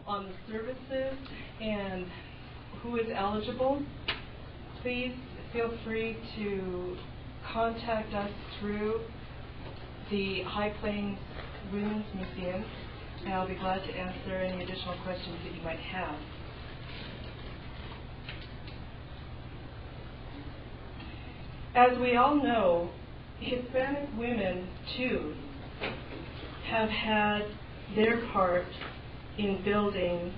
on the services and who is eligible, please feel free to contact us through the High Plains Women's Museum, and I'll be glad to answer any additional questions that you might have. As we all know, Hispanic women, too, have had their part in building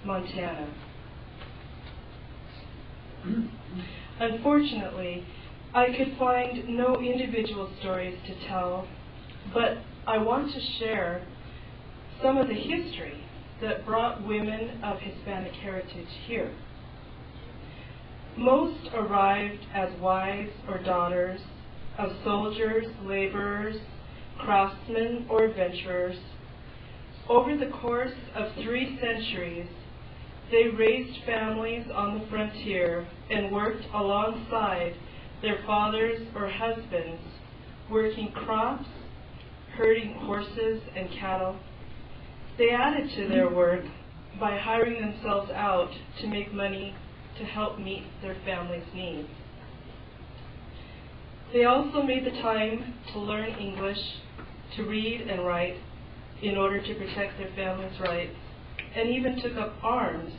Montana. Unfortunately, I could find no individual stories to tell, but I want to share some of the history that brought women of Hispanic heritage here. Most arrived as wives or daughters of soldiers, laborers, craftsmen, or adventurers. Over the course of 3 centuries, they raised families on the frontier and worked alongside their fathers or husbands, working crops, herding horses and cattle. They added to their work by hiring themselves out to make money to help meet their family's needs. They also made the time to learn English, to read and write in order to protect their family's rights, and even took up arms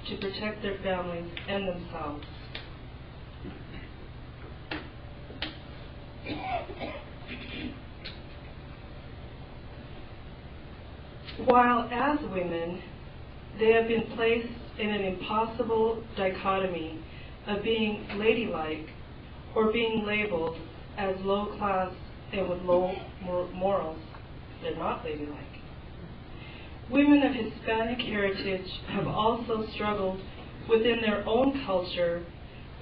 to protect their families and themselves. While as women, they have been placed in an impossible dichotomy of being ladylike or being labeled as low class and with low morals. They're not ladylike. Women of Hispanic heritage have also struggled within their own culture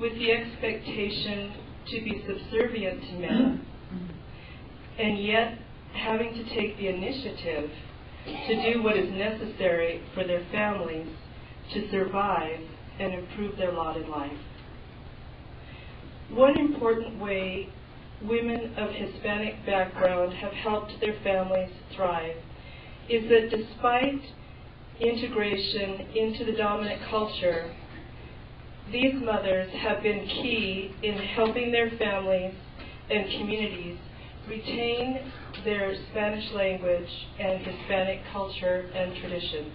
with the expectation to be subservient to men, and yet having to take the initiative to do what is necessary for their families to survive and improve their lot in life. One important way women of Hispanic background have helped their families thrive is that despite integration into the dominant culture, these mothers have been key in helping their families and communities retain their Spanish language and Hispanic culture and traditions.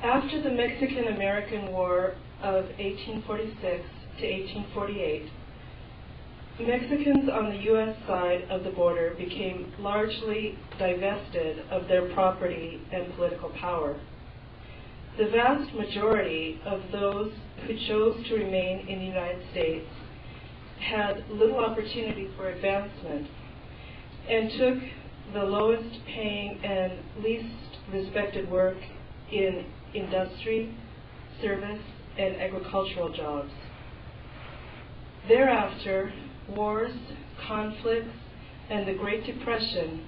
After the Mexican-American War of 1846 to 1848, Mexicans on the U.S. side of the border became largely divested of their property and political power. The vast majority of those who chose to remain in the United States had little opportunity for advancement and took the lowest paying and least respected work in industry, service, and agricultural jobs. Thereafter, wars, conflicts, and the Great Depression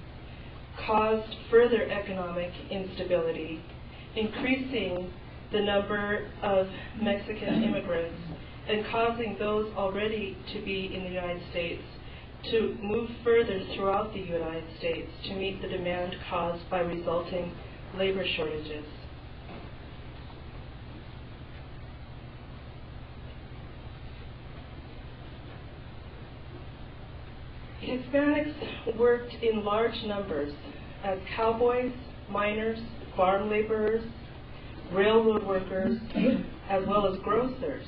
caused further economic instability, increasing the number of Mexican immigrants and causing those already to be in the United States to move further throughout the United States to meet the demand caused by resulting labor shortages. Hispanics worked in large numbers as cowboys, miners, farm laborers, railroad workers, as well as grocers.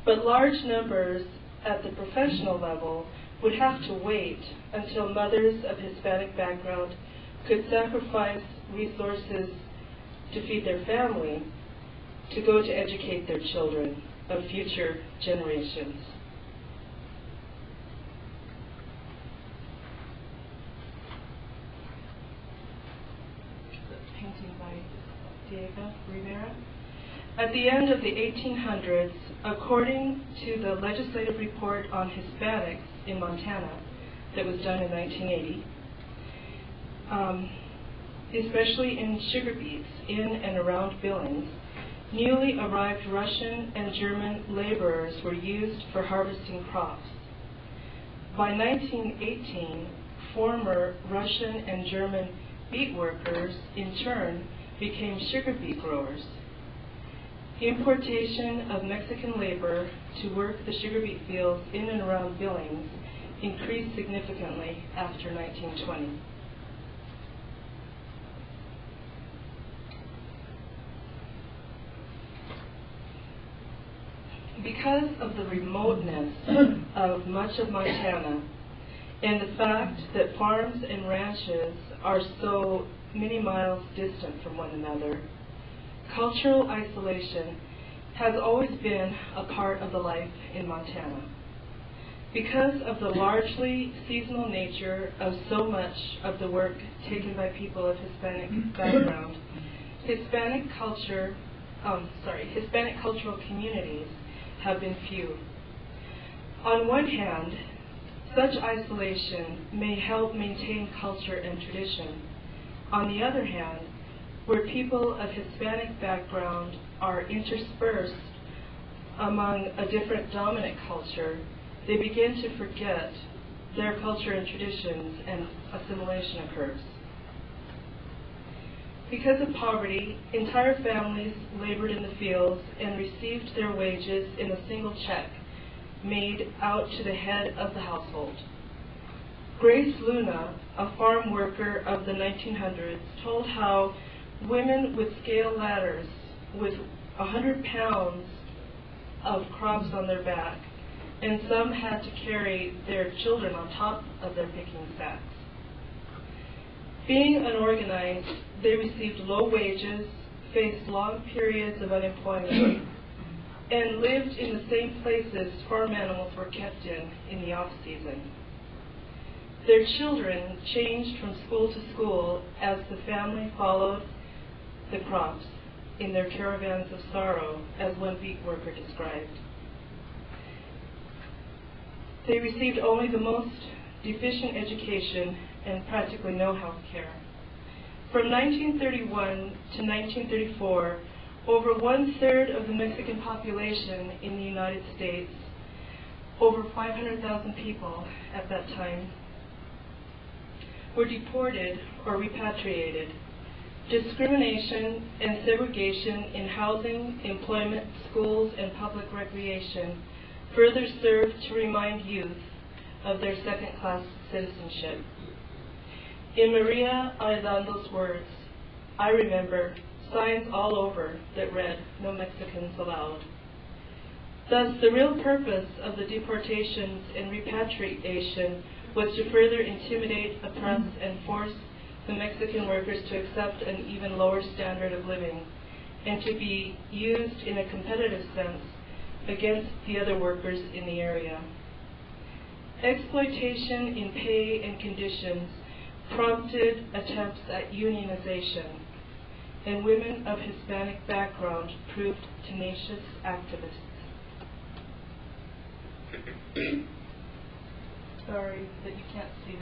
But large numbers at the professional level would have to wait until mothers of Hispanic background could sacrifice resources to feed their family to go to educate their children of future generations. Diego Rivera. At the end of the 1800s, according to the legislative report on Hispanics in Montana that was done in 1980, especially in sugar beets in and around Billings, newly arrived Russian and German laborers were used for harvesting crops. By 1918, former Russian and German beet workers, in turn, became sugar beet growers. Importation of Mexican labor to work the sugar beet fields in and around Billings increased significantly after 1920. Because of the remoteness of much of Montana and the fact that farms and ranches are so many miles distant from one another, cultural isolation has always been a part of the life in Montana. Because of the largely seasonal nature of so much of the work taken by people of Hispanic background, Hispanic cultural communities have been few. On one hand, such isolation may help maintain culture and tradition. On the other hand, where people of Hispanic background are interspersed among a different dominant culture, they begin to forget their culture and traditions, and assimilation occurs. Because of poverty, entire families labored in the fields and received their wages in a single check made out to the head of the household. Grace Luna, a farm worker of the 1900s, told how women would scale ladders with 100 pounds of crops on their back, and some had to carry their children on top of their picking sacks. Being unorganized, they received low wages, faced long periods of unemployment, and lived in the same places farm animals were kept in the off-season. Their children changed from school to school as the family followed the crops in their caravans of sorrow, as one beet worker described. They received only the most deficient education and practically no health care. From 1931 to 1934, over 1/3 of the Mexican population in the United States, over 500,000 people at that time, were deported or repatriated. Discrimination and segregation in housing, employment, schools, and public recreation further served to remind youth of their second-class citizenship. In Maria Arredondo's words, I remember signs all over that read, "No Mexicans allowed." Thus, the real purpose of the deportations and repatriation was to further intimidate, oppress, and force the Mexican workers to accept an even lower standard of living, and to be used in a competitive sense against the other workers in the area. Exploitation in pay and conditions prompted attempts at unionization, and women of Hispanic background proved tenacious activists. Sorry that you can't see